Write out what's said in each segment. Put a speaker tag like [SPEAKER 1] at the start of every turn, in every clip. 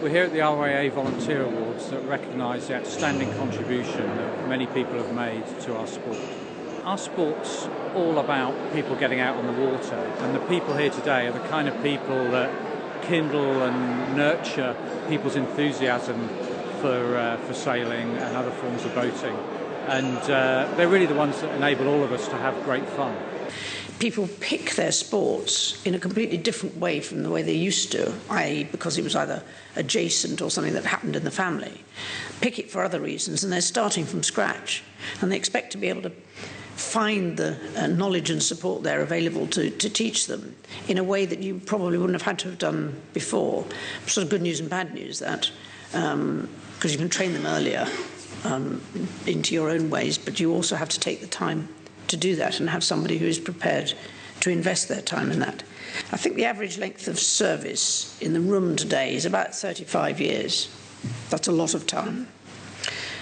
[SPEAKER 1] We're here at the RYA Volunteer Awards that recognise the outstanding contribution that many people have made to our sport. Our sport's all about people getting out on the water, and the people here today are the kind of people that kindle and nurture people's enthusiasm for sailing and other forms of boating. And they're really the ones that enable all of us to have great fun.
[SPEAKER 2] People pick their sports in a completely different way from the way they used to, i.e. because it was either adjacent or something that happened in the family. Pick it for other reasons, and they're starting from scratch. And they expect to be able to find the knowledge and support there available to teach them in a way that you probably wouldn't have had to have done before. Sort of good news and bad news, that because you can train them earlier into your own ways, but you also have to take the time to do that and have somebody who is prepared to invest their time in that. I think the average length of service in the room today is about 35 years. That's a lot of time.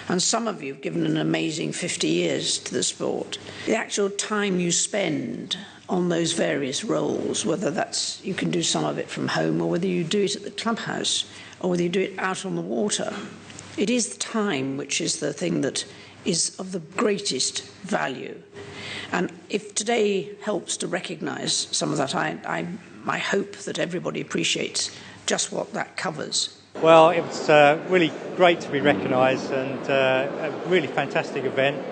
[SPEAKER 2] And some of you have given an amazing 50 years to the sport. The actual time you spend on those various roles, whether that's you can do some of it from home or whether you do it at the clubhouse or whether you do it out on the water, it is the time which is the thing that is of the greatest value. And if today helps to recognise some of that, I hope that everybody appreciates just what that covers.
[SPEAKER 3] Well, it was really great to be recognised, and a really fantastic event.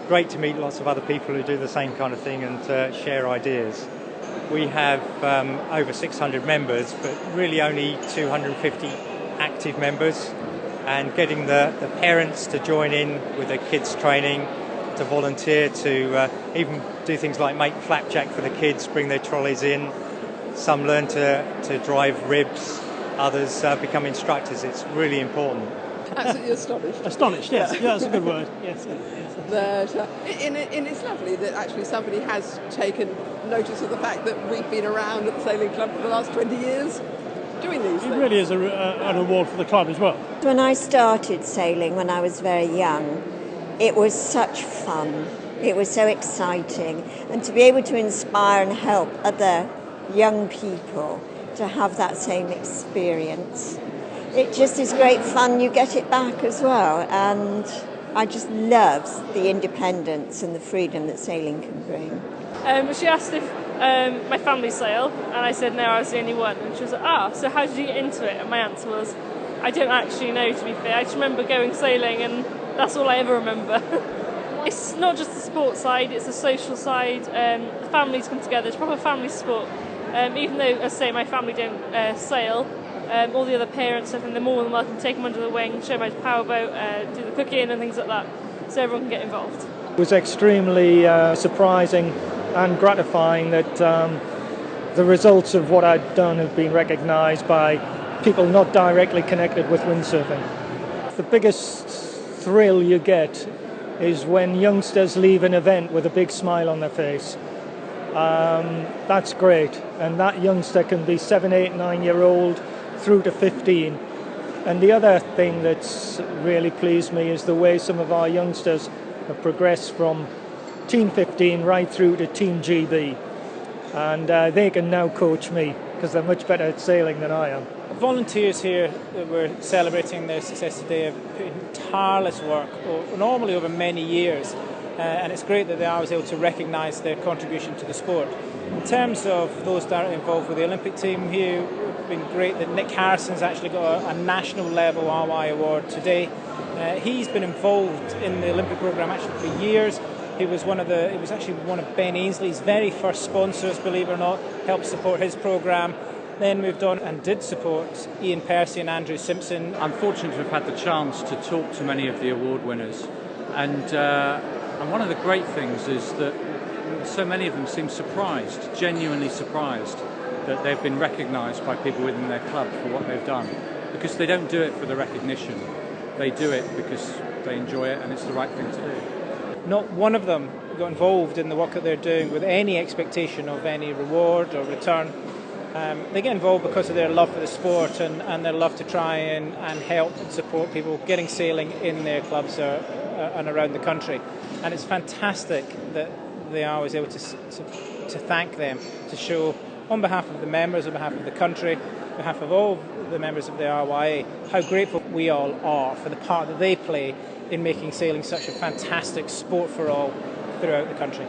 [SPEAKER 3] Great to meet lots of other people who do the same kind of thing and share ideas. We have over 600 members, but really only 250 active members, and getting the parents to join in with their kids' training, to volunteer, to even do things like make flapjack for the kids, bring their trolleys in. Some learn to drive ribs, others become instructors. It's really important.
[SPEAKER 4] Absolutely astonished.
[SPEAKER 5] Astonished, yes. Yeah, that's a good word. Yes.
[SPEAKER 4] But, and it's lovely that actually somebody has taken notice of the fact that we've been around at the Sailing Club for the last 20 years doing these things.
[SPEAKER 5] It really is an award for the club as well.
[SPEAKER 6] When I started sailing when I was very young, it was such fun. It was so exciting. And to be able to inspire and help other young people to have that same experience, it just is great fun. You get it back as well. And I just love the independence and the freedom that sailing can bring.
[SPEAKER 7] She asked if my family sail, and I said no, I was the only one. And she was like, so how did you get into it? And my answer was, I don't actually know, to be fair. I just remember going sailing, and that's all I ever remember. It's not just the sports side, it's the social side. The families come together, it's proper family sport. Even though, as I say, my family don't sail, all the other parents, I think they're more than welcome to take them under the wing, show them how to powerboat, do the cooking and things like that, so everyone can get involved.
[SPEAKER 5] It was extremely surprising and gratifying that the results of what I'd done have been recognised by people not directly connected with windsurfing. The biggest thrill you get is when youngsters leave an event with a big smile on their face. That's great, and that youngster can be 7, 8, 9-year-old through to 15. And the other thing that's really pleased me is the way some of our youngsters have progressed from Team 15 right through to Team GB, and they can now coach me because they're much better at sailing than I am.
[SPEAKER 8] Volunteers here that we're celebrating their success today have put in tireless work, normally over many years, and it's great that I was able to recognise their contribution to the sport. In terms of those directly involved with the Olympic team here, it's been great that Nick Harrison's actually got a national level RYA award today. He's been involved in the Olympic programme actually for years. He was actually one of Ben Ainsley's very first sponsors, believe it or not, helped support his programme. Then moved on and did support Ian Percy and Andrew Simpson.
[SPEAKER 1] I'm fortunate to have had the chance to talk to many of the award winners, and one of the great things is that so many of them seem surprised, genuinely surprised, that they've been recognised by people within their club for what they've done, because they don't do it for the recognition. They do it because they enjoy it and it's the right thing to do.
[SPEAKER 8] Not one of them got involved in the work that they're doing with any expectation of any reward or return. They get involved because of their love for the sport and their love to try and help and support people getting sailing in their clubs and around the country. And it's fantastic that they are always able to thank them, to show on behalf of the members, on behalf of the country, on behalf of all the members of the RYA, how grateful we all are for the part that they play in making sailing such a fantastic sport for all throughout the country.